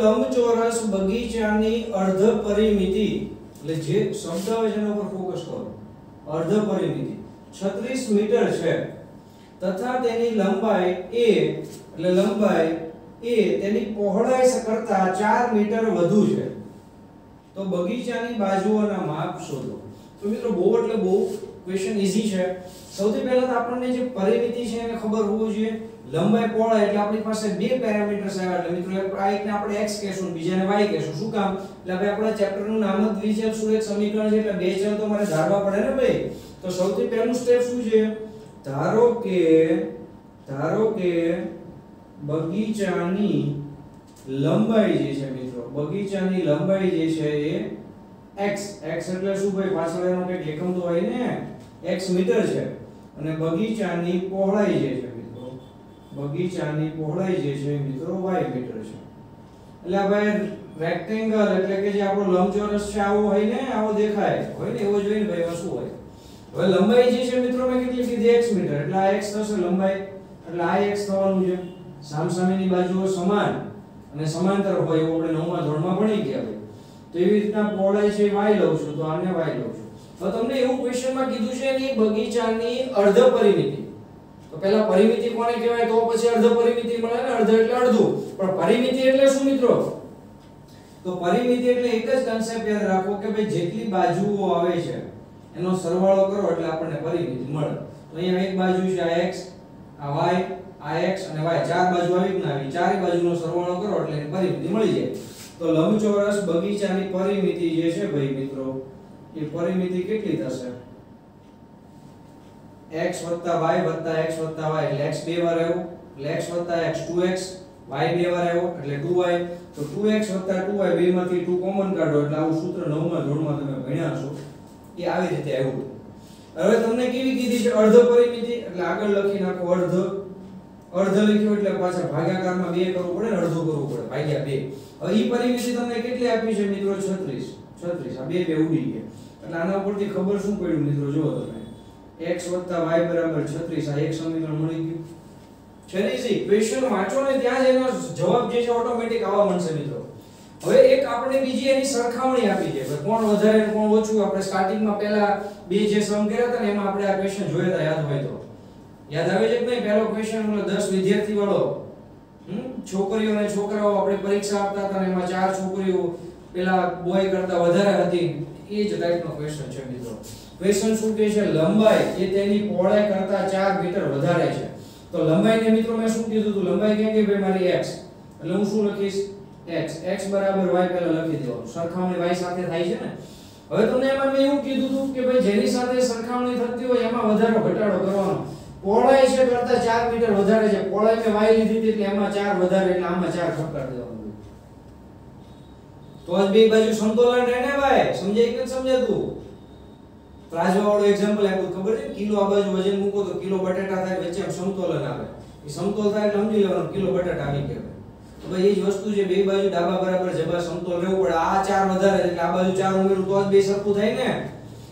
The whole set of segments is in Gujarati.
લંબચોરસ બગીચાની અર્ધ પરિમિતિ એટલે જે શબ્દ આવે છે એના પર ફોકસ કરો. અર્ધ પરિમિતિ 36 મીટર છે તથા તેની લંબાઈ a એટલે લંબાઈ a તેની પહોળાઈ કરતા 4 મીટર વધુ છે. તો બગીચાની બાજુઓના માપ શોધો. તો મિત્રો બહુ એટલે બહુ ક્વેશ્ચન ઈઝી છે. સૌથી પહેલા તો આપણને જે પરિમિતિ છે એને ખબર હોવું જોઈએ. લંબાઈ પહોળાઈ એટલે આપણી પાસે બે પેરામીટર્સ આવ્યા એટલે મિત્રો આ એકને આપણે x કહેશું અને બીજાને y કહેશું. શું કામ? એટલે આપણે આપણા ચેપ્ટરનું નામ જ દ્વિચલ સુરેખ સમીકરણ છે એટલે બે ચલ તો મારે ધારવા પડે ને ભાઈ. તો સૌથી પહેલું સ્ટેપ શું છે? ધારો કે બગીચાની લંબાઈ જે છે મિત્રો, બગીચાની લંબાઈ જે છે એ x એટલે શું ભાઈ? પાછળ એનો કંઈક એકમ તો હોય ને, x મીટર છે અને બગીચાની પહોળાઈ જે છે મિત્રો, બગીચાની પહોળાઈ જે છે મિત્રો y મીટર છે. એટલે ભાઈ રેક્ટેંગલ એટલે કે જે આપણો લંબચોરસ છે આવો હોય ને, આવો દેખાય હોય ને, એવો જોઈને ભાઈ એમાં શું હોય? હવે લંબાઈ જે છે મિત્રો મેં કેટલી કીધી? x મીટર એટલે આ x થશે લંબાઈ એટલે આ x થવાનું છે. સામસામેની બાજુઓ સમાન અને સમાંતર હોય એવું આપણે 9મા ધોરણમાં ભણી ગયા ભાઈ. તો એવી રીતના પહોળાઈ છે y લઉં છું તો આને y લઉં છું. તો તમને એવું ક્વેશ્ચનમાં કીધું છે ની બગીચાની અર્ધ પરિમિતિ. તો પહેલા પરિમિતિ કોને કહેવાય તો પછી અર્ધ પરિમિતિ મળે ને. અર્ધ એટલે અડધું, પણ પરિમિતિ એટલે શું મિત્રો? તો પરિમિતિ એટલે એક જ કન્સેપ્ટ યાદ રાખો કે ભાઈ જેટલી બાજુઓ આવે છે એનો સરવાળો કરો એટલે આપણને પરિમિતિ મળે. તો અહીંયા એક બાજુ છે આ x, આ y, આ x અને y, ચાર બાજુ આવી કે ના આવી, ચારે બાજુનો સરવાળો કરો એટલે એની પરિમિતિ મળી જાય. તો લંબચોરસ બગીચાની પરિમિતિ જે છે ભાઈ મિત્રો, એ પરિમિતિ કેટલી થશે? x y x y એટલે x બે વાર આવ્યો એટલે x x 2x, y બે વાર આવ્યો એટલે 2y. તો 2x 2y બેમાંથી 2 કોમન કાઢો એટલે આવું સૂત્ર 9મા ધોરણમાં તમે ભણ્યા છો એ આવી રીતે આવ્યું. હવે તમને કેવી કીધી છે? અર્ધ પરિમિતિ એટલે આગળ લખી નાખો અર્ધ. અર્ધ લખ્યું એટલે પાછા ભાગાકારમાં 2 કરવું પડે ને, અડધું કરવું પડે ભાગ્યા 2. હવે ઈ પરિમિતિ તમને કેટલી આપી છે મિત્રો? 36. આ બે ઉડી ગયા એટલે આના ઉપરથી ખબર શું પડ્યું મિત્રો? જુઓ તમે x y બરાબર 36. આ એક સમીકરણ મળી ગયું છે ને. ઈઝી ક્વેશ્ચન વાંચો ને ત્યાં જ એનો જવાબ જે છે ઓટોમેટિક આવવા માંડશે મિત્રો. હવે એક આપણે બીજી એની સરખામણી આપી છે કોણ વધારે અને કોણ ઓછું. આપણે સ્ટાર્ટિંગમાં પહેલા બે જે સમ કર્યા હતા ને એમાં આપણે આ ક્વેશ્ચન જોયા હતા, યાદ હોય તો. યાદ આવે છે કે નહીં? પહેલો ક્વેશ્ચન ઓલો 10 વિદ્યાર્થી વાળો, છોકરીઓ અને છોકરાઓ આપણે પરીક્ષા આપતા હતા ને એમાં 4 છોકરીઓ પેલા બોય કરતા વધારે હતી. એ જ ટાઈપનો ક્વેશ્ચન છે મિત્રો. ક્વેશ્ચન શું કહે છે? લંબાઈ એ તેની પહોળાઈ કરતા 4 મીટર વધારે છે. તો લંબાઈને મિત્રો મેં શું કીધું હતું? લંબાઈ ક્યાં ગઈ ભાઈ મારી? x. એટલે હું શું લખીશ? x બરાબર y પહેલા લખી દેવાનું. સરખામણી y સાથે થાય છે ને. હવે તમને એમાં મેં એવું કીધું હતું કે ભાઈ જેની સાથે સરખામણી થતી હોય એમાં વધારો ઘટાડો કરવાનો. પહોળાઈ છે કરતા 4 મીટર વધારે છે. પહોળાઈ મેં y લીધી હતી એટલે એમાં 4 વધારે એટલે આમાં 4 ઘટાડી દેવાનું. તો જ બે બાજુ સમતોલન રહે ને ભાઈ. સમજાય કે સમજાતું? રાજવા વાળો એક્ઝામ્પલ આપ્યું ખબર છે? કિલો આ બાજુ વજન મૂકો તો કિલો બટાટા થાય, વચ્ચે સમતોલન આવે. એ સમતોલ થાય એટલે સમજી લેવાનું કિલો બટાટા આવી ગયા. તો ભાઈ એ જ વસ્તુ છે, બે બાજુ ડાબા બરાબર જબા સમતોલ રહેવું પડે. આ 4 વધારે એટલે આ બાજુ 4 ઉમેરું તો જ બે સરખું થાય ને.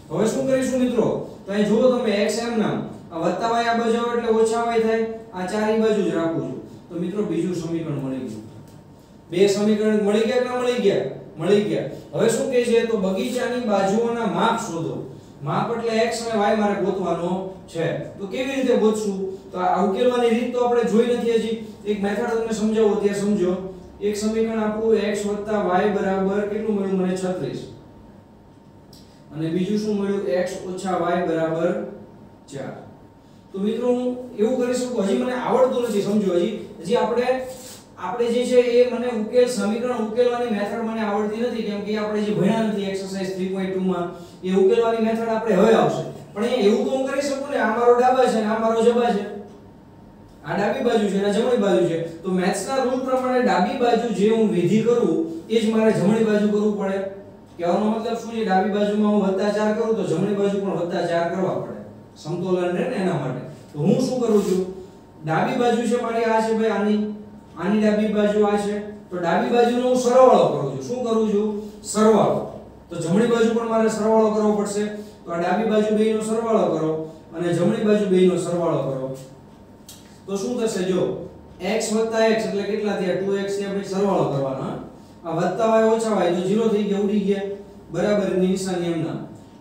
હવે શું કરીશું મિત્રો? તો અહીં જુઓ તમે x એમ નામ આ વત્તા y આ બાજુ આવે એટલે ઓછા y થાય. આ ચારે બાજુ જ રાખું છું. તો મિત્રો બીજું સમીકરણ મળી ગયું. બે સમીકરણ મળી ગયા કે મળી ગયા? મળી ગયા. હવે શું કહે છે? તો બગીચાની બાજુઓના માપ શોધો. માપ એટલે x અને y મારે ગોતવાનો છે. તો કેવી રીતે ગોતશું? તો આ ઉકેલવાની રીત તો આપણે જોઈ નથી હજી. એક મેથડ તમને સમજાવો ત્યાં સમજો. એક સમીકરણ આપણું x y બરાબર કેટલું મળ્યું મને? 36. અને બીજું શું મળ્યું? x y બરાબર 4. તો મિત્રો હું એવું કરી શકું, હજી મને આવડતું નથી, સમજો. હજી આપણે જે છે એ મને સમીકરણ ઉકેલવાની મેથડ મને આવડતી નથી, કેમ કે આપણે જે ભણ્યા નથી એક્સરસાઇઝ 3.2 માં. એ ઉકેલવાની મેથડ આપણે હવે આવશે. પણ અહીંયા એવું તો હું કરી શકું ને, આ મારો ડાબા છે અને આ મારો જબા છે. આ ડાબી બાજુ છે અને જમણી બાજુ છે. તો મેથ્સના રૂલ પ્રમાણે ડાબી બાજુ જે હું વિધિ કરું એ જ મારે જમણી બાજુ કરવું પડે. કહેવાનો મતલબ શું છે? ડાબી બાજુમાં હું +4 કરું તો જમણી બાજુ પણ +4 કરવા પડે. સમતોલન રહે ને એના માટે. તો હું શું કરું છું? ડાબી બાજુ છે મારી આ છે ભાઈ, આની ડાબી બાજુ આ છે. તો ડાબી બાજુનો હું સરવાળો કરું છું. શું કરું છું? સરવાળો. તો જમણી બાજુ પણ મારે સરવાળો કરવો પડશે. તો આ ડાબી બાજુ બેયનો સરવાળો કરો અને જમણી બાજુ બેયનો સરવાળો કરો. તો શું થશે? જો x + x એટલે કેટલા થયા? 2x છે ભાઈ, સરવાળો કરવાનો. આ વત્તા y ઓછા y તો 0 થઈ ગયા, ઉડી ગયા, બરાબર ની નિશાની એમના.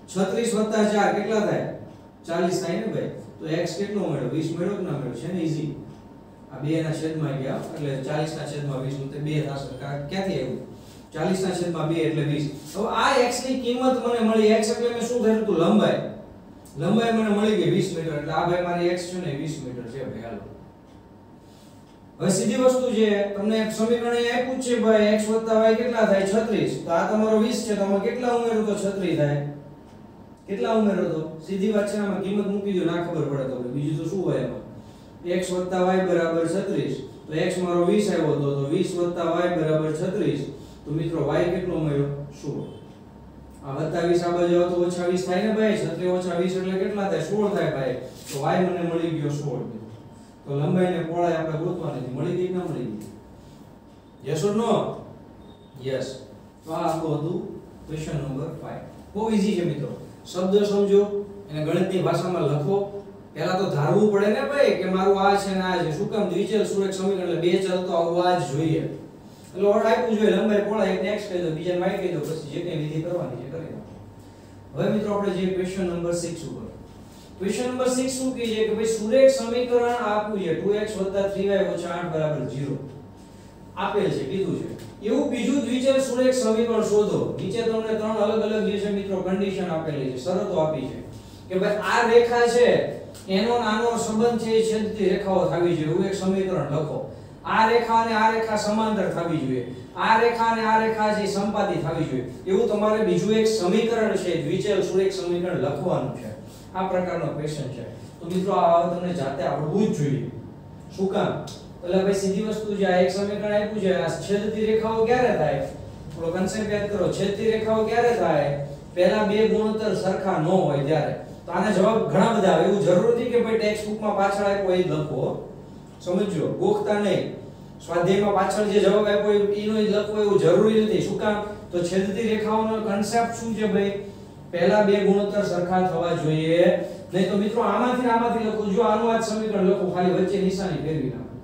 36 + 4 કેટલા થાય? 40 થાય ને ભાઈ. તો x કેટલો મળ્યો? 20 મળ્યો કે ના મળ્યો? છે ને ઈઝી. આ 2 ના છેદમાં ગયા એટલે 40 ના છેદમાં 20 નું તે 2 થશે. ક્યાંથી આવ્યું? 40 ના છેદમાં 2 એટલે 20. હવે આ x ની કિંમત મને મળી. x એટલે મેં શું થયું હતું? લંબાઈ. લંબાઈ મને મળી ગઈ 20 મીટર. એટલે આ ભાઈ મારી x છે ને 20 મીટર છે ભાઈ. હાલો હવે સીધી વસ્તુ છે, તમને એક સમીકરણ આપ્યું છે ભાઈ x + y કેટલા થાય? 36. તો આ તમારો 20 છે, તો આમાં કેટલા ઉમેરો તો 36 થાય? કેટલા ઉમેરો તો? સીધી વાત છે, આમાં કિંમત મૂકી દો, ના ખબર પડે તો બીજું તો શું હોય એમાં? x + y = 36. તો x મારો 20 આવ્યો હતો, તો 20 + y = 36. તો મિત્રો y કેટલો મળ્યો? 16. આ +20 આ બાજુ તો -20 થાય ને ભાઈ. 36 - 20 એટલે કેટલા થાય? 16 થાય ભાઈ. તો y મને મળી ગયો 16. તો લંબાઈ ને પહોળાઈ આપણે ગોતવાની હતી. મળી ગઈ કે ના મળી ગઈ? Yes or no? યસ. તો આ આપણું હતું ક્વેશ્ચન નંબર 5. બહુ ઈઝી છે મિત્રો. શબ્દ સમજો, એને ગણિતની ભાષામાં લખો. પહેલા તો ધારવું પડે ને ભાઈ કે મારું આ છે ને આ છે. શું કામ? દ્વિચલ સુરેખ સમીકરણ એટલે બે ચલ તો આવવા જ જોઈએ. એટલે ઓર્ડર આપ્યું જોઈએ, લંબાઈ પહોળાઈ એકને x કહી દો, બીજાને y કહી દો, પછી જે કંઈ વિધિ કરવાની છે કરી નાખો. હવે મિત્રો આપણે જે ક્વેશ્ચન નંબર 6 ઉપર. ક્વેશ્ચન નંબર 6 શું કહે છે કે ભાઈ સુરેખ સમીકરણ આપ્યું છે 2x + 3y - 8 = 0 આપેલ છે, કીધું છે. એવું બીજું દ્વિચલ સુરેખ સમીકરણ શોધો. નીચે તમને ત્રણ અલગ અલગ જે છે મિત્રો કન્ડિશન આપેલી છે, શરતો આપી છે કે ભાઈ આ રેખા છે એનો નાનો સંબંધ છે એ છેદતી રેખાઓ થવી જોઈએ. એવું એક સમીકરણ લખો. આ રેખા અને આ રેખા સમાંતર થવી જોઈએ. આ રેખા અને આ રેખા છે સંપાતી થવી જોઈએ. એવું તમારે બીજું એક સમીકરણ છે દ્વિચલ સુરેખ સમીકરણ લખવાનું છે. આ પ્રકારનો ક્વેશ્ચન છે. તો મિત્રો આ તમને જાતે આવડવું જ જોઈએ. શું કામ? એટલે ભાઈ સીધી વસ્તુ છે, આ એક સમીકરણ આપ્યું છે, આ છેદતી રેખાઓ ક્યારે થાય? થોડો કન્સેપ્ટ યાદ કરો. છેદતી રેખાઓ ક્યારે થાય? પહેલા બે ગુણોત્તર સરખા ન હોય ત્યારે. તો આના જવાબ ઘણા બધા આવે. એવું જરૂર નથી કે ભાઈ ટેક્સ્ટ બુકમાં પાછળ આપ્યો એ જ લખો. સમજો, ગોખતા નહીં. સ્વાધ્યાયમાં પાછળ જે જવાબ આપ્યો એનો જ લખવો એવું જરૂરી નથી. શું કામ? તો છેદતી રેખાઓનો કન્સેપ્ટ શું છે ભાઈ? પહેલા બે ગુણોત્તર સરખા થવા જોઈએ. નહીં તો મિત્રો આમાંથી લખો. જો આનું આ સમીકરણ લખો, ખાલી વચ્ચે નિશાની ફેરવી નાખો.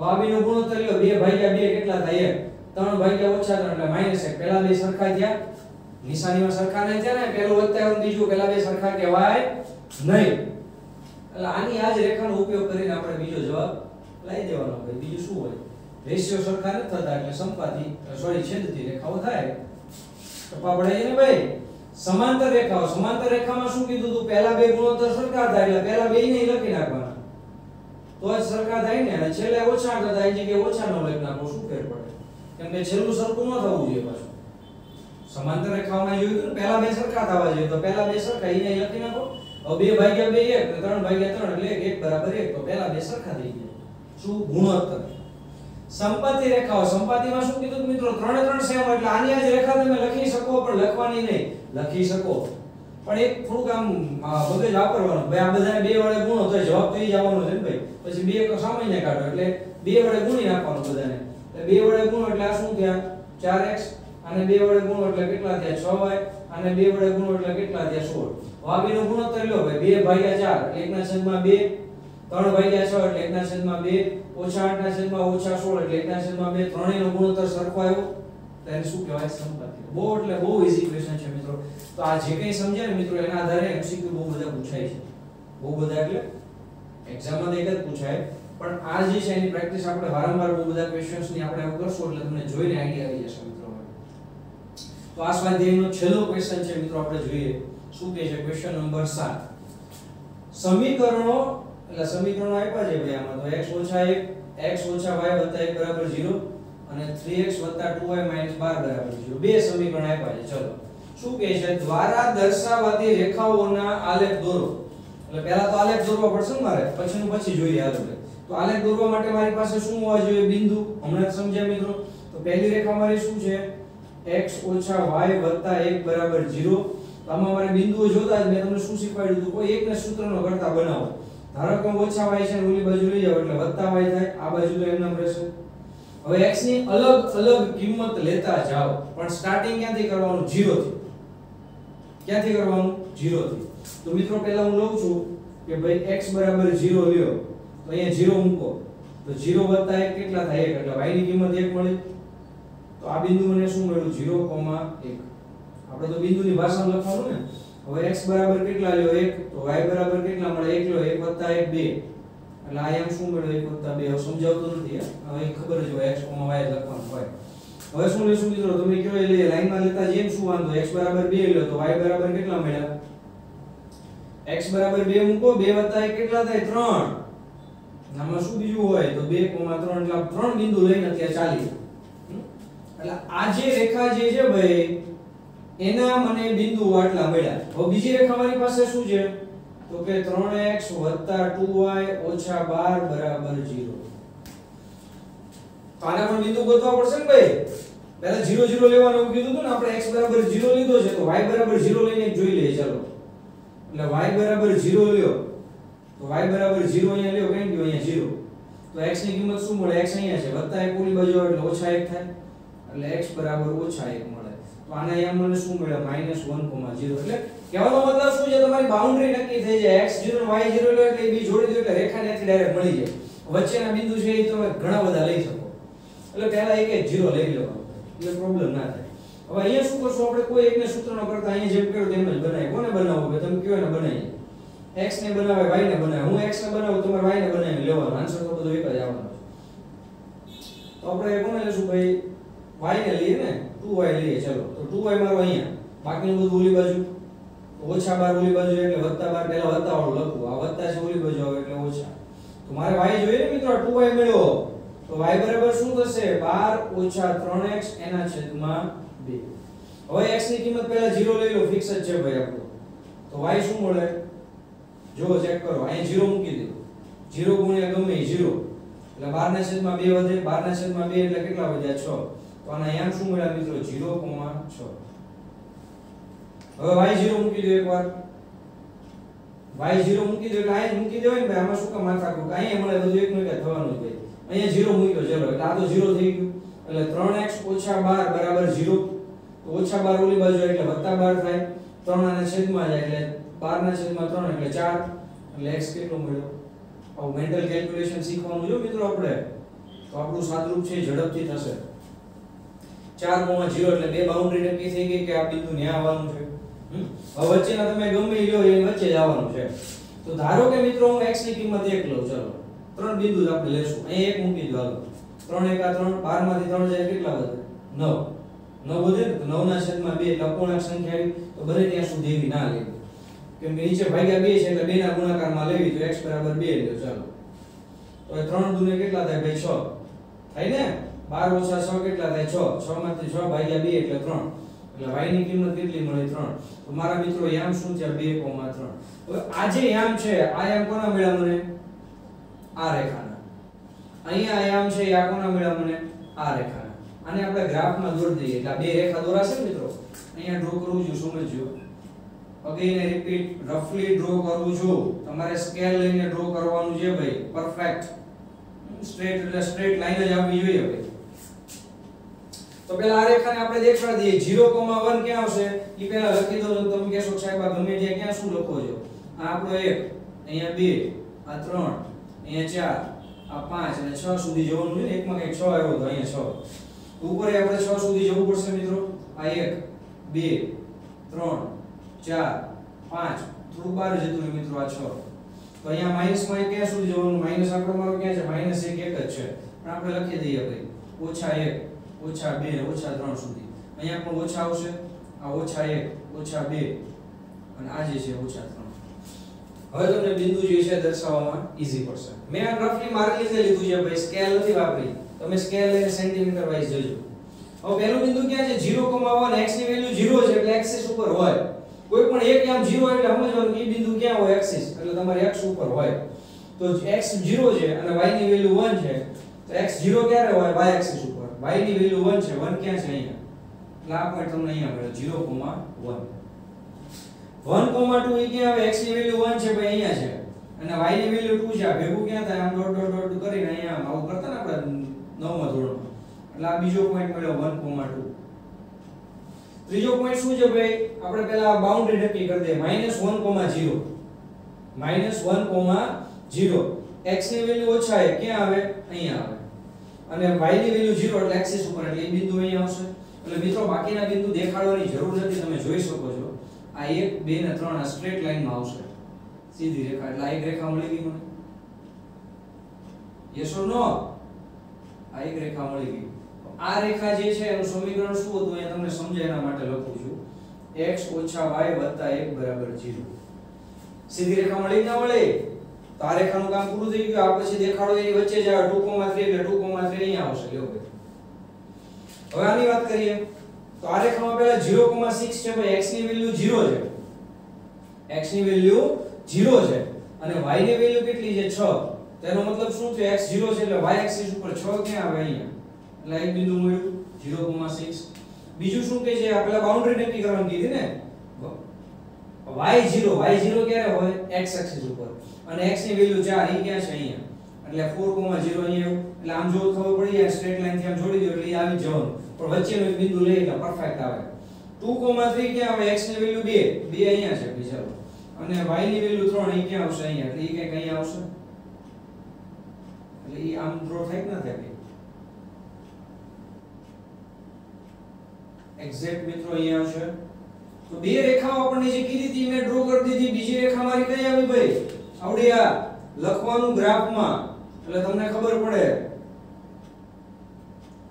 આ બેનો ગુણોત્તર લ્યો, 2/2 કેટલા થાય? 3 - -3 એટલે -1. પહેલા બે સરખા થયા, નિશાનીમાં સરખા નહીં થયા ને. પહેલું વત્તા અને બીજું, પહેલા બે સરખા કહેવાય નહીં. એટલે આની આ જ રેખાનો ઉપયોગ કરીને આપણે બીજો જવાબ લાવી દેવાનો ભાઈ. બીજું શું હોય? રેશિયો સરખા નથી થતા એટલે સંપાતી છેદતી રેખાઓ થાય. કપા પડે છે ને ભાઈ. સમાંતર રેખાઓ. સમાંતર રેખામાં શું કીધું તું? પહેલા બે ગુણોત્તર સરખા થાય એટલે પહેલા બે ને લખી નાખવાના, તો જ સરખા થાય ને. અને છેલ્લે ઓછા કરતા એ જગ્યાએ ઓછા ન લખી નાખો, શું ફેર પડે? કેમ કે છેલ્લું સરખું ન થવું જોઈએ પાછું. સમાંતર રેખાઓમાં જોયું હતું ને પહેલા બે સરખા થવા જોઈએ, તો પહેલા બે સરખા એને લખી નાખો. હવે 2/2 1 3/3 એટલે 1 = 1, તો પહેલા બે સરખા થઈ ગયા. શું? ગુણોત્તર. સંપાતી રેખાઓ. સંપાતીમાં શું કીધું મિત્રો? 3 સેમ. એટલે આની આ જ રેખા તમે લખી શકો, પણ લખવાની નહીં. લખી શકો પણ એક થોડુંક આમ મગજ વાપરવાનું. ભાઈ આ બધાને 2 વડે ગુણો તો જવાબ તો ઈ જ આવવાનો છે ને ભાઈ. પછી 2 તો સામાન્ય કાઢો એટલે 2 વડે ગુણી નાખવાનું બધાને. એટલે 2 વડે ગુણો એટલે આ શું થયા? 4x. અને 2 વડે ગુણો એટલે કેટલા થયા? 6y. અને 2 વડે ગુણો એટલે કેટલા થયા? 16. આ બેનો ગુણોત્તર લ્યો ભાઈ. 2/4 1/2, 3/6 એટલે 1/2, -8/16 એટલે 1/2. ત્રણેયનો ગુણોત્તર સરખો આવ્યો ત્યારે શું કહેવાય? સંપાતી. બહુ એટલે બહુ ઈઝી ક્વેશ્ચન છે મિત્રો. તો આ જે કંઈ સમજ્યા ને મિત્રો એના આધારે MCQ બહુ બધા પૂછાય છે. બહુ બધા એટલે એક્ઝામમાં એક જ પૂછાય, પણ આ જે છે એની પ્રેક્ટિસ આપણે વારંવાર બહુ બધા ક્વેશ્ચન્સની આપણે એવું કરશું એટલે તમને જોઈને આઈડિયા આવી જશે મિત્રો. તો આ સ્વાધ્યાયનો છેલ્લો ક્વેશ્ચન છે મિત્રો, આપણે જોઈએ શું કહે છે. Question number 7. સમીકરણો એટલે સમીકરણો આપ્યા છે ભાઈ આમાં. તો x - 1 x - y + 1 = 0 અને 3x + 2y - 12 = 0. બે સમીકરણ આપ્યા છે. ચલો શું કહે છે? દ્વારા દર્શાવાતી રેખાઓના આલેખ દોરો. એટલે પહેલા તો આલેખ દોરવા પડશે ને મારે, પછી જોઈએ હાલો. તો આલેખ દોરવા માટે મારી પાસે શું હોવા જોઈએ? બિંદુ. હમણાં જ સમજ્યા મિત્રો. તો પહેલી રેખા મારી શું છે? x - y + 1 = 0. તો આમાં મારે બિંદુઓ જોતા જ મેં તમને શું શીખવાડ્યું હતું? કોઈ એકને સૂત્રનો કરતા બનાવો. ધારો કે -y છે ને ઓલી બાજુ લઈ જાવ એટલે +y થાય. આ બાજુ તો એમ રહેશે. હવે x ની અલગ અલગ કિંમત લેતા જાઓ, પણ સ્ટાર્ટિંગ ક્યાંથી કરવાનું? 0 થી. ક્યાંથી કરવાનું? 0 થી. તો મિત્રો પહેલા હું લઉં છું કે ભાઈ x = 0 લ્યો, તો અહીંયા 0 મૂકો. તો 0 + 1 કેટલા થાય? 1. એટલે y ની કિંમત 1 મળી. તો આ બિંદુ મને શું મળ્યું 0,1. આપણે તો બિંદુની ભાષામાં લખવાનું ને. હવે x બરાબર કેટલા લ્યો 1 તો y બરાબર કેટલા મળે 1 લ્યો 1 + 1 2 એટલે આ એમ શું મળ્યું 1 + 2. હવે સમજાવતું નથી હવે ખબર જ હોય x, y લખવાનું હોય. હવે શું લેશું મિત્રો તમે કયો એ લઈએ લાઈનમાં લેતા જેમ શું વાંધો x બરાબર 2 લ્યો તો y બરાબર કેટલા મળ્યા x બરાબર 2 મૂકો 2 + 1 કેટલા થાય 3. આમાં શું બીજું હોય તો 2,3 એટલે 3 બિંદુ લઈને અત્યારે ચાલી. એટલે આ જે રેખા જે છે ભાઈ એના મને બિંદુ આટલા મળ્યા. હવે બીજી રેખા મારી પાસે શું છે તો કે 3x + 2y - 12 બરાબર 0. તો આના પણ બિંદુ ગોતવા પડશે ને ભાઈ. પહેલા 0 0 લેવાનું કીધું હતું ને આપણે x બરાબર 0 લીધો છે તો y બરાબર 0 લઈને જોઈ લઈએ ચાલો. એટલે y બરાબર 0 લ્યો તો y બરાબર 0 અહીંયા લ્યો કઈ ગયો અહીંયા 0. તો x ની કિંમત શું મળે x અહીંયા છે +1 ઓલી બાજુ આવે એટલે -1 થાય એટલે x બરાબર -1 મળે. તો આના અહીંયા મને શું મળ્યા -1,0. એટલે કહેવાનો મતલબ શું છે તમારી બાઉન્ડ્રી નક્કી થઈ જાય x0 y0 લો એટલે બી જોડી દો એટલે રેખા ત્યાંથી ડાયરેક્ટ મળી જાય. વચ્ચેના બિંદુ છે એ તમે ઘણા બધા લઈ શકો. એટલે પહેલા એક 0 લઈ લેવાનો એટલે પ્રોબ્લેમ ના થાય. હવે અહીંયા શું કરશું આપણે કોઈ એકને સૂત્ર ન કરતા અહીંયા જેમ કર્યું તેમ જ બનાવીએ. કોને બનાવવું કે તમે કયો ને બનાવીએ. x ને બનાવે y ને બનાવે. હું x ને બનાવું તમારે y ને બનાવી લેવાનો. આન્સર તો બધો એક જ આવવાનો છે. તો આપણે કોને લેશું ભાઈ y ને લઈએ ને 2y લઈએ ચલો. તો 2y મારો અહીંયા બાકીનું બધું ઓલી બાજુ -12 ઓલી બાજુ એટલે +12 પહેલા વત્તા વાળું લખવું. આ વત્તા છે ઓલી બાજુ આવે એટલે ઓછા. તો મારે y જોઈએ ને મિત્રો 2y મળ્યો તો y બરાબર શું થશે 12 - 3x એના છેદમાં 2. હવે x ની કિંમત પહેલા 0 લઈ લો ફિક્સ જ છે ભાઈ આપણો. તો y શું મળે જો ચેક કરો અહીંયા 0 મૂકી દો 0 ગુણ્યા ગમે 0 એટલે 12 ના છેદમાં 2 વધે 12 ના છેદમાં 2 એટલે કેટલા વધ્યા 6. તો આના અહીંયા શું મળ્યા મિત્રો 0,6. હવે y0 મૂકી દો એકવાર y0 મૂકી દો એટલે અહીંયા મૂકી દેવાય ને ભાઈ આમાં શું કામ માથા કરું અહીંયા મળે બધું એકનું એક થવાનું જ ભાઈ. અહીંયા 0 મૂક્યો ચલો એટલે આ તો 0 થઈ ગયું એટલે 3x - 12 બરાબર 0. તો -12 ઓલી બાજુ એટલે +12 થાય 3 ના છેદમાં જાય એટલે 12 ના છેદમાં 3 એટલે 4 એટલે x કેટલો મળ્યો. આવું મેન્ટલ કેલ્ક્યુલેશન શીખવાનું જો મિત્રો આપણે તો આપણું સાદરૂપ છે ઝડપથી થશે. 4,0 એટલે બે બાઉન્ડ્રી નક્કી થઈ ગઈ કે આ બિંદુ ન્યા આવવાનું છે. હવે વચ્ચેના તમે ગમે લ્યો એ વચ્ચે જ આવવાનું છે. તો ધારો કે મિત્રો હું x ની કિંમત 1 લઉં ચલો. ત્રણ બિંદુ આપણે લેશું. અહીં 1 મૂકી દો હાલો. 3 * 1 = 3 12 માંથી 3 જાય કેટલા વધે 9. 9 વધે ને તો 9 ના છેદમાં 2 એટલે અપૂર્ણાંક સંખ્યા આવી તો બને ત્યાં સુધી એવી ના લેવી. કેમ કે નીચે ભાગ્યા 2 છે એટલે 2 ના ગુણાકારમાં લેવી તો x બરાબર 2 લ્યો ચાલો. તો એ 3 દુને કેટલા થાય ભાઈ 6 થાય ને 12 - 6 કેટલા થાય 6. 6 માંથી 6 ભાગ્યા 2 એટલે 3 એટલે y ની કિંમત કેટલી મળી 3. તો મારા મિત્રો યામ શું છે 2,3. હવે આ જે યામ છે આ યામ કોના મળ્યા મને આ રેખાના. અહીંયા આ યામ છે આ કોના મળ્યા મને આ રેખાના. આને આપણે ગ્રાફમાં દોરી દઈએ એટલે આ બે રેખા દોરાશે ને મિત્રો. અહીંયા ડ્રો કરવું છું સમજજો. અગેન રિપીટ રફલી ડ્રો કરવું છું. તમારે સ્કેલ લઈને ડ્રો કરવાનું છે ભાઈ પરફેક્ટ. સ્ટ્રેટ એટલે સ્ટ્રેટ લાઈન જ આવવી જોઈએ ભાઈ. તો પેલા આ રેખાને આપણે દેખાડી દઈએ 0,1 ક્યાં આવશે ઈ પહેલા લખી દો. તમે કહેશો સાહેબ આ ગમે ત્યાં ક્યાં શું લખો છો. આ આપણો 1 અહીંયા 2 આ 3 અહીંયા 4 આ 5 અને 6 સુધી જવાનું છે ને. એકમાં કઈક 6 આવ્યો તો અહીંયા 6 ઉપર આપણે 6 સુધી જવું પડશે મિત્રો. આ 1 2 3 4 5 થોડું બહાર જતું રહ્યું મિત્રો આ 6. તો અહીંયા માઈનસમાં ક્યાં સુધી જવાનું માઈનસ આપણો મારો ક્યાં છે -1 1 જ છે પણ આપણે લખી દઈએ ભાઈ -1 -2 -3 સુધી. અહીંયા પણ ઓછા આવશે આ -1 -2 અને આ જે છે -3. હવે તમને બિંદુ જે છે દર્શાવવામાં ઈઝી પડશે. મેં આ રફલી માર્ક લીધું છે ભાઈ સ્કેલ નથી વાપરી. તમે સ્કેલ લઈને સેન્ટીમીટર વાઇઝ જોજો. હવે પહેલું બિંદુ ક્યાં છે 0,1 x ની વેલ્યુ 0 છે એટલે એક્સિસ ઉપર હોય. કોઈ પણ એક આમ 0 એટલે સમજવાનું કે બિંદુ ક્યાં હોય એક્સિસ એટલે તમારે x ઉપર હોય. તો x 0 છે અને y ની વેલ્યુ 1 છે તો x 0 ક્યારે હોય y એક્સિસ ઉપર. y ની વેલ્યુ 1 છે 1 ક્યાં છે અહીંયા એટલે આ પોઈન્ટ તમને અહીંયા મળે 0,1. 1,2 ઈ ક્યાં આવે x ની વેલ્યુ 1 છે ભાઈ અહીંયા છે અને y ની વેલ્યુ 2 છે. આ ભેગું ક્યાં થાય આમ ડોટ ડોટ ડોટ કરીને અહીંયા આવું કરતા ને આપણે 9મા ધોરણમાં એટલે આ બીજો પોઈન્ટ મળ્યો 1,2. ત્રીજો પોઈન્ટ શું છે ભાઈ આપણે પહેલા બાઉન્ડ્રી નક્કી કરી દઈએ -1,0 -1,0 x ની વેલ્યુ ઓછા છે ક્યાં આવે અહીંયા આવે અને y ની વેલ્યુ 0 એટલે એક્સિસ ઉપર એટલે એ બિંદુ અહીં આવશે. એટલે મિત્રો બાકીના બિંદુ દેખાડવાની જરૂર નથી, તમે જોઈ શકો છો આ 1 2 ને 3 આ સ્ટ્રેટ લાઈનમાં આવશે, સીધી રેખા. એટલે આ એક રેખા મળી ગઈ મને. યસ ઓર નો? આ એક રેખા મળી ગઈ. આ રેખા જે છે એનું સમીકરણ શું હતું એ તમને સમજાય એના માટે લખું છું. x - y + 1 = 0. સીધી રેખા મળી ના મળી? તો આ રેખાનું કામ પૂરું થઈ ગયું. આ પછી દેખાડો એની વચ્ચે જ આવે 2,3 એટલે 2,3 અહીંયા આવશે. લ્યો ભાઈ હવે આની વાત કરીએ તો આ રેખામાં પહેલા 0,6 છે ભાઈ. x ની વેલ્યુ 0 છે, x ની વેલ્યુ 0 છે અને y ની વેલ્યુ કેટલી છે 6. તેનો મતલબ શું છે? x 0 છે એટલે y એક્સિસ ઉપર 6 ક્યાં આવે? અહીંયા. એટલે એક બિંદુ મળ્યું 0,6. બીજું શું કહે છે? આ પેલા બાઉન્ડ્રી નક્કી કરવાની કીધી ને. y0 ક્યારે હોય? x એક્સિસ ઉપર અને x ની વેલ્યુ 4 ઈ ક્યાં છે? અહીંયા. એટલે 4,0 અહીંયા. એટલે આમ જો ખબર પડી જાય સ્ટ્રેટ લાઈન થી આમ જોડી દો એટલે એ આવી જવાનું. પણ વચ્ચેનો એક બિંદુ લઈ એટલે પરફેક્ટ આવે. 2,3 ક્યાં આવે? x ની વેલ્યુ 2 અહીંયા છે બીજા. અને y ની વેલ્યુ 3 ઈ ક્યાં આવશે? અહીંયા. એટલે ઈ કઈક અહીંયા આવશે. એટલે ઈ આમ ડ્રો થાય કે ના થાય? એક્ઝેક્ટ મિત્રો અહીંયા આવશે. તો બે રેખાઓ આપણને જે કીધી હતી મેં ડ્રો કરી દીધી. બીજી રેખા મારી કઈ આવી ભાઈ? આવડી આ લખવાનું ગ્રાફમાં એટલે તમને ખબર પડે.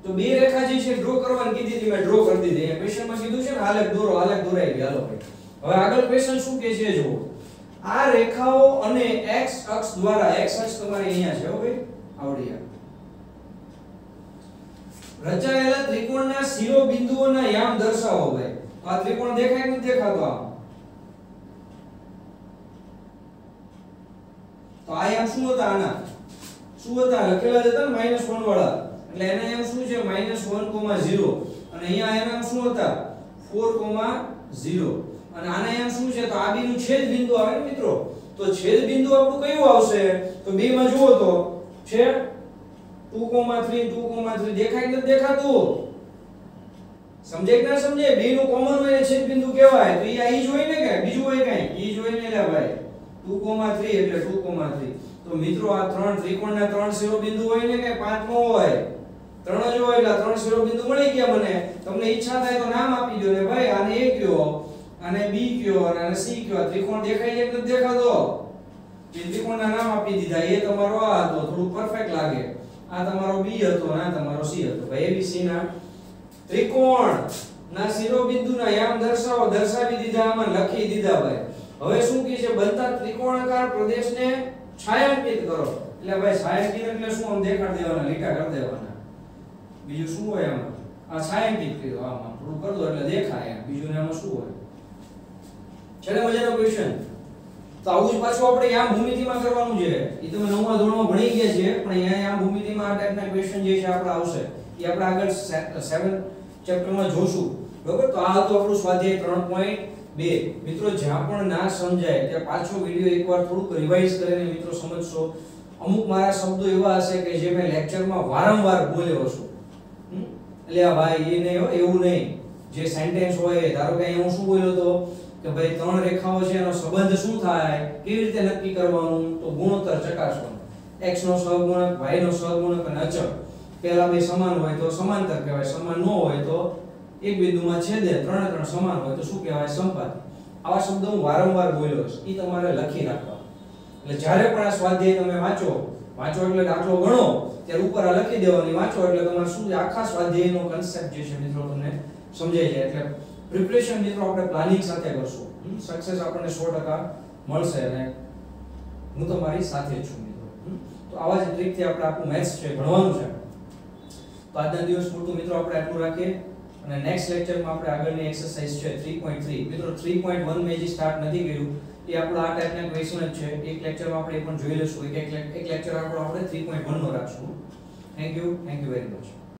તો બે રેખા જે છે ડ્રો કરવાની કીધી હતી મેં ડ્રો કરી દીધી. અહીંયા ક્વેશ્ચનમાં કીધું છે ને આલેખ દોરો, આલેખ દોરાઈ ગયો. હાલો ભાઈ હવે આગળ ક્વેશ્ચન શું કહે છે જુઓ. આ રેખાઓ અને x અક્ષ દ્વારા, x અક્ષ તમારી અહીંયા છે હો ભાઈ, આવડી આ રચાયેલા ત્રિકોણના શિરોબિંદુઓના યામ દર્શાવો ભાઈ. આ ત્રિકોણ દેખાય કે નથી દેખાતો? આમ તો આ યામ શું હતા? આના શું હતા? લખેલા જ હતા ને -1 વાળા. એટલે એના યામ શું છે? -1,0 અને અહીંયા એના શું હતા? 4,0 અને આના યામ શું છે? તો આ બી નું છેદ બિંદુ આવે ને મિત્રો. તો છેદ બિંદુ આપણું કયું આવશે? તો b માં જુઓ તો છે 2,3 દેખાય કે નથી દેખાતું? સમજે કે ના સમજે? b નું કોમન હોય એ છેદ બિંદુ કહેવાય. તો ઈ જ હોય ને કે બીજું હોય કઈ? ઈ જ હોય ને લે ભાઈ. 2,3 એટલે 2,3. તો મિત્રો આ ત્રણ ત્રિકોણના ત્રણ શિરોબિંદુ હોય ને કે પાંચ નો હોય? ત્રણ જ હોય. એટલે ત્રણ શિરોબિંદુ મળી ગયા મને. તમને ઈચ્છા થાય તો નામ આપી દો ને ભાઈ. આને a કયો, આને b કયો અને આને c કયો. ત્રિકોણ દેખાય છે કે નથી દેખાતો? એ ત્રિકોણના નામ આપી દીધા. એ તમારો આ હતો, થોડું પરફેક્ટ લાગે. આ તમારો b હતો અને આ તમારો c હતો. ભાઈ abc ના ત્રિકોણ ના શિરોબિંદુના યામ દર્શાવો. દર્શાવી દીધા, આમાં લખી દીધા ભાઈ. હવે શું કહે છે? બનતા ત્રિકોણાકાર પ્રદેશને છાયાંકિત કરો. એટલે ભાઈ છાયાંકિત એટલે શું? આમ દેખાડ દેવાના, લીટા કરી દેવાના. બીજું શું હોય આમાં? આ છાયાંકિત કર્યો, આમાં થોડું કરી દો એટલે દેખાય. બીજું ને આમાં શું હોય? છેલ્લે મજાનો ક્વેશ્ચન. તો આવું જ પાછું આપણે યામ ભૂમિતિમાં કરવાનું છે. એ તમે 9મા ધોરણમાં ભણી ગયા છે, પણ અહીંયા યામ ભૂમિતિમાં આ ટાઈપના ક્વેશ્ચન જે છે આપણે આવશે. એ આપણે આગળ 7th ચેપ્ટરમાં જોશું. બરોબર? તો આ હતું આપણું સ્વાધ્યાય 3.2. મિત્રો જ્યાં પણ ના સમજાય ત્યાં પાછો વિડિયો એકવાર થોડુંક રિવાઇઝ કરીને મિત્રો સમજશો. અમુક મારા શબ્દો એવા હશે કે જે મેં લેક્ચરમાં વારંવાર બોલ્યો છું. એટલે આ ભાઈ એ નહીં, એવું નહીં. જે સેન્ટેન્સ હોય, ધારો કે અહીંયા હું શું બોલ્યો તો કે ભાઈ ત્રણ રેખાઓ છે એનો સંબંધ શું થાય, કેવી રીતે નક્કી કરવાનું? તો ગુણોત્તર ચકાસવાનું. x નો સહગુણક, y નો સહગુણક અને અચળ. પહેલા બે સમાન હોય તો સમાંતર કહેવાય, સમાન ન હોય તો એક બિંદુમાં છેદે, ત્રણે ત્રણ સમાન હોય તો શું કહેવાય? સંપાતી. આવા શબ્દો હું વારંવાર બોલ્યો છું. એ તમારે લખી રાખવા. એટલે જ્યારે પણ આ સ્વાધ્યાય તમે વાંચો એટલે દાખલો ગણો ત્યારે ઉપર આ લખી દેવાની. વાંચો એટલે તમારે શું આખા સ્વાધ્યાયનો કન્સેપ્ટ જે છે મિત્રો તમને સમજાઈ જાય. એટલે પ્રિપરેશન મિત્રો આપણે પ્લાનિંગ સાથે કરશું. સક્સેસ આપણને 100% મળશે અને હું તમારી સાથે જ છું મિત્રો. તો આવા જ ટ્રીકથી આપણે આપણું મેથ્સ છે ભણવાનું છે. તો આજના દિવસ પૂરતું મિત્રો આપણે આટલું રાખીએ અને નેક્સ્ટ લેક્ચરમાં આપણે આગળની એક્સરસાઇઝ છે 3.3. મિત્રો 3.1 મેં જે સ્ટાર્ટ નથી કર્યું એ આપણો આ ટાઈપના ક્વેશ્ચન જ છે. એક લેક્ચરમાં આપણે એ પણ જોઈ લઈશું. એક લેક્ચર આપણો આપણે 3.1 નો રાખશું. Thank you very much.